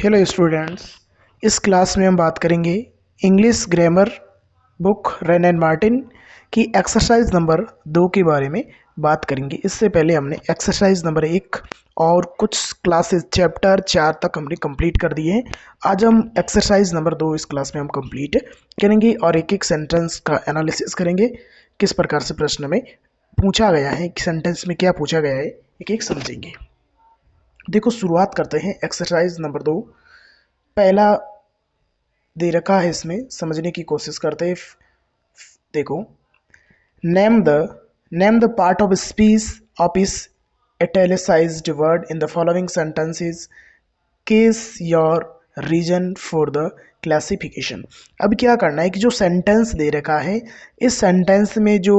Hello students. इस class में हम बात करेंगे English grammar book rain and Martin की एक्सरसाइज नंबर 2 के बारे में बात करेंगे। इससे पहले हमने एक्सरसाइज नंबर 1 और कुछ क्लासेस चैप्टर 4 तक हमने कंप्लीट कर दिए हैं। आज हम एक्सरसाइज नंबर 2 इस क्लास में हम कंप्लीट करेंगे और एक एक सेंटेंस का एनालिसिस करेंगे, किस प्रकार से प्रश्न में पूछा गया है, सेंटेंस में क्या पूछा गया है, एक एक समझेंगे। देखो, शुरुआत करते हैं एक्सरसाइज नंबर 2। पहला दे रखा है, इसमें समझने की कोशिश करते हैं। देखो, name the part of speech of इस italicised word in the following sentences, case your reason for the classification. अब क्या करना है कि जो सेंटेंस दे रखा है, इस सेंटेंस में जो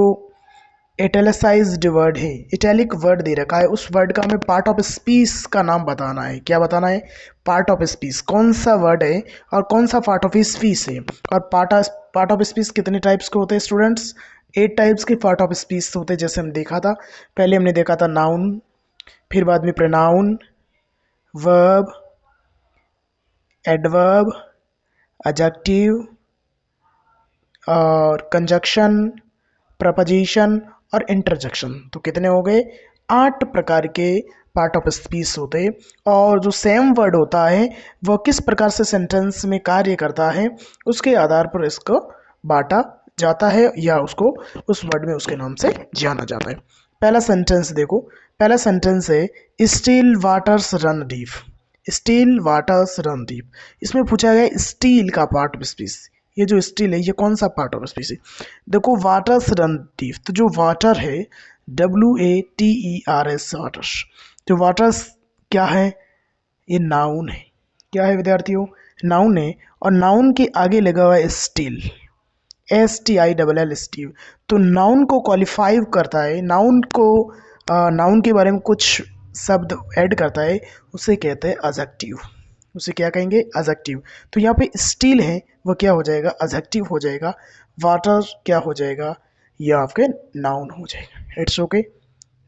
इटैलिसाइज्ड वर्ड है, इटैलिक वर्ड दे रखा है, उस वर्ड का हमें पार्ट ऑफ स्पीच का नाम बताना है। क्या बताना है? पार्ट ऑफ स्पीच, कौन सा वर्ड है और कौन सा पार्ट ऑफ स्पीच है। और पार्ट ऑफ स्पीच कितने टाइप्स के होते हैं स्टूडेंट्स? 8 टाइप्स के पार्ट ऑफ स्पीच होते हैं, जैसे हम देखा था। पहले हमने देखा था नाउन, फिर बाद में प्रोनाउन, वर्ब, एडवर्ब, एडजेक्टिव और कंजक्शन, प्रपोजिशन और इंटरजेक्शन। तो कितने हो गए? 8 प्रकार के पार्ट ऑफ स्पीच होते हैं। और जो सेम वर्ड होता है वह किस प्रकार से सेंटेंस में कार्य करता है, उसके आधार पर इसको बांटा जाता है या उसको उस वर्ड में उसके नाम से जाना जाता है। पहला सेंटेंस देखो, पहला सेंटेंस है steel waters run deep. Steel waters run deep, इसमें पूछा गया स्टील का पार्ट ऑफ स्पीच। ये जो स्टील है, ये कौन सा पार्ट ऑफ स्पीच है? देखो, वाटर्स रन डीप, तो जो वाटर है, WATERS, वाटर्स। जो वाटर्स क्या है? ये नाउन है। क्या है विद्यार्थियों? नाउन है। और नाउन के आगे लगा हुआ है स्टील, STILL, स्टीव। तो नाउन को क्वालिफाई करता है, नाउन के बारे में कुछ शब्द ऐड करता है, उसे कहते हैं एडजेक्टिव। उसे क्या कहेंगे? एडजेक्टिव। तो यहाँ पे स्टील है, वो क्या हो जाएगा? एडजेक्टिव हो जाएगा। वाटर क्या हो जाएगा? ये आपके नाउन हो जाएगा। It's okay.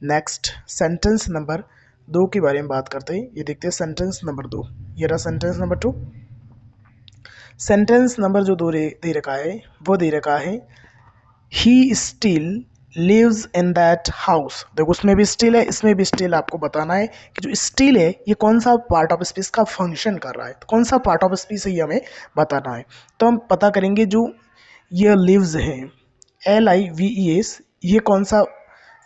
Next sentence number 2 के बारे में बात करते हैं। ये देखते हैं सेंटेंस नंबर 2। ये रहा सेंटेंस नंबर 2। सेंटेंस नंबर जो 2 दे रखा है, वो दे रखा है he still lives in that house. देखो, उसमें भी स्टिल है, इसमें भी स्टिल। आपको बताना है कि जो स्टिल है, ये कौन सा पार्ट ऑफ स्पीच का फंक्शन कर रहा है। तो कौन सा पार्ट ऑफ स्पीच है, ये हमें बताना है। तो हम पता करेंगे, जो ये लिव्स है, LIVES, ये कौन सा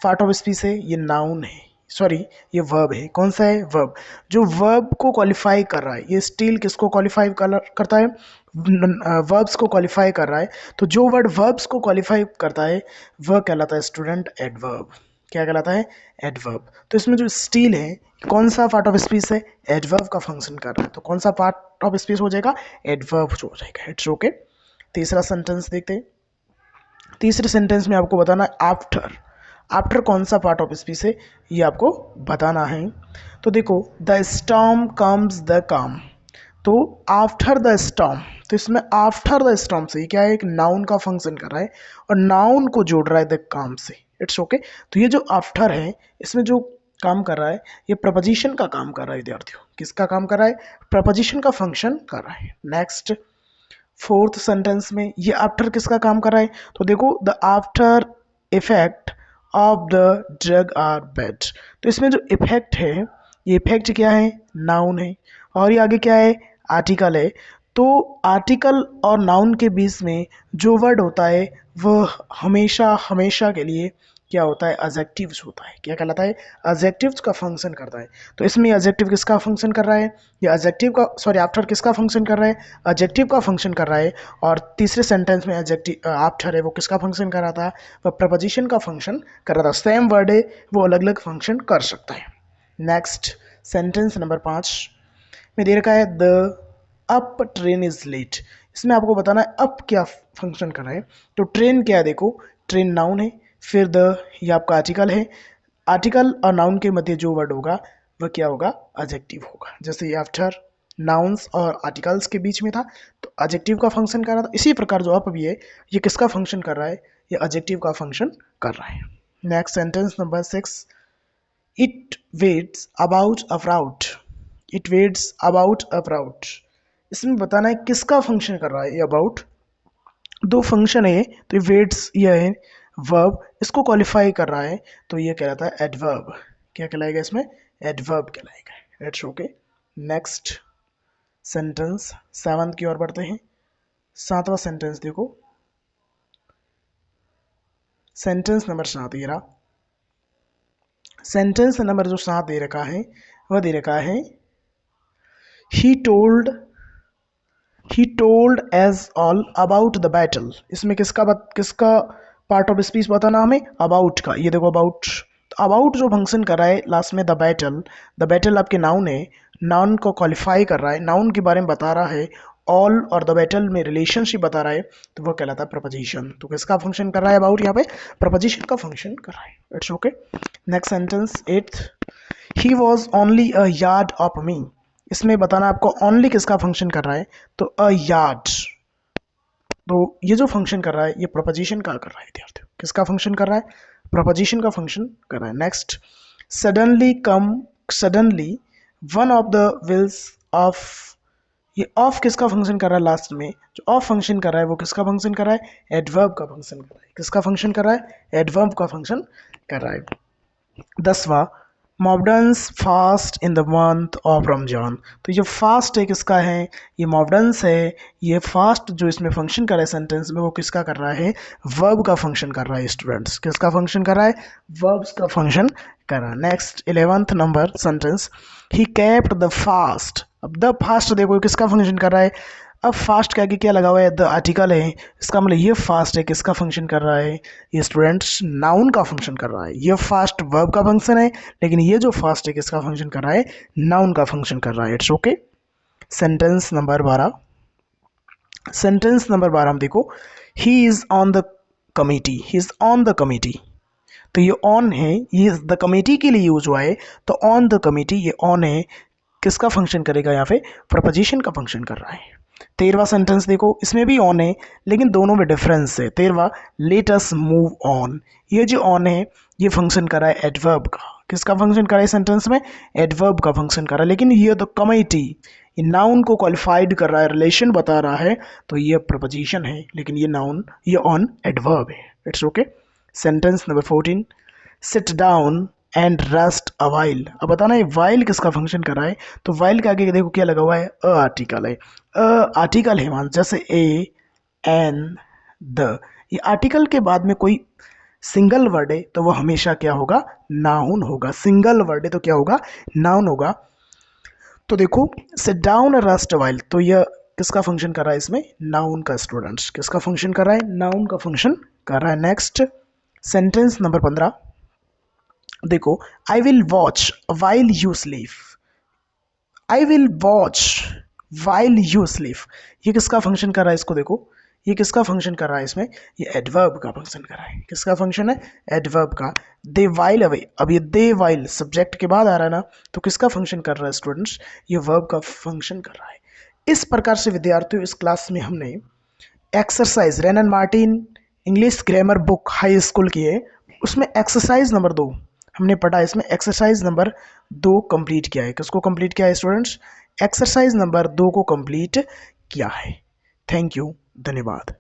पार्ट ऑफ स्पीच है? ये नाउन है, सॉरी, ये वर्ब है। कौन सा है? वर्ब। जो वर्ब को क्वालिफाई कर रहा है, ये स्टिल किसको क्वालिफाई करता है? वर्ब्स को क्वालिफाई कर रहा है। तो जो वर्ड वर्ब्स को क्वालिफाई करता है वह कहलाता है स्टूडेंट एडवर्ब। क्या कहलाता है? एडवर्ब। तो इसमें जो स्टिल है, कौन सा पार्ट ऑफ स्पीच है? एडवर्ब का फंक्शन कर रहा है। तो कौन सा पार्ट ऑफ स्पीच हो जाएगा? एडवर्ब हो जाएगा। It's okay. तीसरा सेंटेंस देखते हैं। तीसरे सेंटेंस में आपको बताना है आफ्टर। आफ्टर कौन सा पार्ट ऑफ स्पीच है, ये आपको बताना है। तो देखो, द स्टॉर्म कम्स द काम। तो आफ्टर द स्टॉर्म, तो इसमें आफ्टर द स्टॉर्म से क्या है? एक नाउन का फंक्शन कर रहा है और नाउन को जोड़ रहा है द काम से। It's okay. तो ये जो आफ्टर है, इसमें जो काम कर रहा है, ये प्रपोजिशन का काम कर रहा है विद्यार्थियों। किसका काम कर रहा है? प्रपोजिशन का फंक्शन कर रहा है। नेक्स्ट, फोर्थ सेंटेंस में ये आफ्टर किसका काम कर रहा है? तो देखो, the after effect of the drug are bad. तो इसमें जो इफेक्ट है, ये इफेक्ट क्या है? नाउन है। और ये आगे क्या है? आर्टिकल है। तो आर्टिकल और नाउन के बीच में जो वर्ड होता है वह हमेशा हमेशा के लिए क्या होता है? एडजेक्टिव्स होता है। क्या कहलाता है? एडजेक्टिव्स का फंक्शन करता है। तो इसमें एडजेक्टिव किसका फंक्शन कर रहा है? ये एडजेक्टिव का, सॉरी, आफ्टर किसका फंक्शन कर रहा है? एडजेक्टिव का फंक्शन कर रहा है। और तीसरे सेंटेंस में एडजेक्टिव आफ्टर है, वो किसका फंक्शन कर रहा था? वह प्रपोजिशन का फंक्शन कर रहा था। सेम वर्ड है, वो अलग अलग फंक्शन कर सकता है। नेक्स्ट, सेंटेंस नंबर 5 में दे रखा है the up train is late. इसमें आपको बताना है अप क्या फंक्शन कर रहा है। तो ट्रेन क्या है? देखो, ट्रेन नाउन है, फिर द, ये आपका आर्टिकल है। आर्टिकल और नाउन के मध्य जो वर्ड होगा वह क्या होगा? एडजेक्टिव होगा। जैसे ये आफ्टर नाउन्स और आर्टिकल्स के बीच में था, तो एडजेक्टिव का फंक्शन कर रहा था। इसी प्रकार जो अप भी है, ये किसका फंक्शन कर रहा है? ये एडजेक्टिव का फंक्शन कर रहा है। Next, sentence number 6, it waits about a fruit. It waits about about, इसमें बताना है किसका फंक्शन कर रहा है ये अबाउट, दो फंक्शन है तो ये वेट्स ये है वर्ब, इसको क्वालिफाई कर रहा है तो ये कहलाता है एडवर्ब। क्या कहलाएगा इसमें? एडवर्ब कहलाएगा। लेट्स ओके नेक्स्ट सेंटेंस 7 की ओर बढ़ते हैं। 7वां सेंटेंस देखो, सेंटेंस नंबर 7 ये रहा। सेंटेंस नंबर जो 7 दे रखा है वह दे रखा है he told, he told us all about the battle. इसमें किसका पार्ट ऑफ स्पीच बताना हमें? अबाउट का। ये देखो अबाउट, अबाउट जो फंक्शन कर रहा है लास्ट में द बैटल, द बैटल आपके नाउन है, नाउन को क्वालिफाई कर रहा है, नाउन के बारे में बता रहा है, ऑल और द बैटल में रिलेशनशिप बता रहा है तो वो कहलाता है प्रपोजिशन। तो किसका फंक्शन कर रहा है अबाउट? यहाँ पे प्रपोजिशन का फंक्शन कर रहा है। It's okay next sentence 8th, he was only a yard of me. इसमें बताना आपको ओनली किसका फंक्शन कर रहा है, तो अ यार्ड, तो ये जो फंक्शन कर रहा है ये प्रपोजिशन का कर रहा है विद्यार्थियों। किसका फंक्शन कर रहा है? प्रपोजिशन का फंक्शन कर रहा है। Next suddenly come, suddenly one of the wheels of, ये ऑफ किसका फंक्शन कर रहा है? लास्ट में जो ऑफ फंक्शन कर रहा है वो किसका फंक्शन कर रहा है? एडवर्ब का फंक्शन कर रहा है। किसका फंक्शन कर रहा है? एडवर्ब का फंक्शन कर रहा है। 10वां Mohammedans fast in the month of Ramzan. तो ये फास्ट है किसका है? ये मॉबडन्स है। ये फास्ट जो इसमें फंक्शन कर रहा है सेंटेंस में वो किसका कर रहा है? वर्ब का फंक्शन कर रहा है स्टूडेंट्स। किसका फंक्शन कर रहा है? वर्ब्स का फंक्शन कर रहा है। Next 11th number sentence, he kept the fast. अब द फास्ट देखो किसका फंक्शन कर रहा है? अब फास्ट के आगे क्या लगा हुआ है? द आर्टिकल है, इसका मतलब ये फास्ट है किसका फंक्शन कर रहा है? ये स्टूडेंट्स नाउन का फंक्शन कर रहा है। ये फास्ट वर्ब का फंक्शन है, लेकिन ये जो फास्ट है किसका फंक्शन कर रहा है? नाउन का फंक्शन कर रहा है। It's okay sentence number 12, sentence number 12 हम देखो, he is on the committee, he is on the committee. तो ये ऑन है, ये द कमेटी के लिए यूज हुआ है, तो ऑन द कमेटी ये ऑन है, किसका फंक्शन करेगा? यहाँ पे प्रपोजिशन का फंक्शन कर रहा है। 13वां सेंटेंस देखो, इसमें भी ऑन है लेकिन दोनों में डिफरेंस है। 13वां लेट अस मूव ऑन, ये जो ऑन है ये फंक्शन कर रहा है एडवर्ब का। किसका फंक्शन कर रहा है सेंटेंस में? एडवर्ब का फंक्शन कर रहा है। लेकिन ये तो कमेटी, ये नाउन को क्वालिफाइड कर रहा है, रिलेशन बता रहा है, तो ये प्रपोजिशन है, लेकिन ये नाउन, ये ऑन एडवर्ब है। It's okay sentence number 14, sit down and rest a while. अब बताना है वाइल किसका फंक्शन कर रहा है, तो वाइल के आगे देखो क्या लगा हुआ है? अ आर्टिकल है, अ आर्टिकल है मान, जैसे ए एन द, ये आर्टिकल के बाद में कोई सिंगल वर्ड है तो वो हमेशा क्या होगा? नाउन होगा। सिंगल वर्ड है तो क्या होगा? नाउन होगा। तो देखो sit down and rest a while, तो यह किसका फंक्शन कर रहा है इसमें? नाउन का। स्टूडेंट्स किसका फंक्शन कर रहा है? नाउन का फंक्शन कर रहा है। नेक्स्ट सेंटेंस नंबर 15 देखो, I will watch while you sleep, I will watch while you sleep, ये किसका फंक्शन कर रहा है? इसको देखो ये किसका फंक्शन कर रहा है इसमें? ये एडवर्ब का फंक्शन कर रहा है। किसका फंक्शन है? एडवर्ब का। दे वाइल अवे, अब ये दे वाइल सब्जेक्ट के बाद आ रहा है ना, तो किसका फंक्शन कर रहा है स्टूडेंट्स? ये वर्ब का फंक्शन कर रहा है। इस प्रकार से विद्यार्थियों इस क्लास में हमने exercise rain and Martin English grammar book high school की है, उसमें एक्सरसाइज नंबर 2 हमने पढ़ा। इसमें एक्सरसाइज नंबर 2 कंप्लीट किया है। किसको कंप्लीट किया है स्टूडेंट्स? एक्सरसाइज नंबर 2 को कंप्लीट किया है। थैंक यू, धन्यवाद।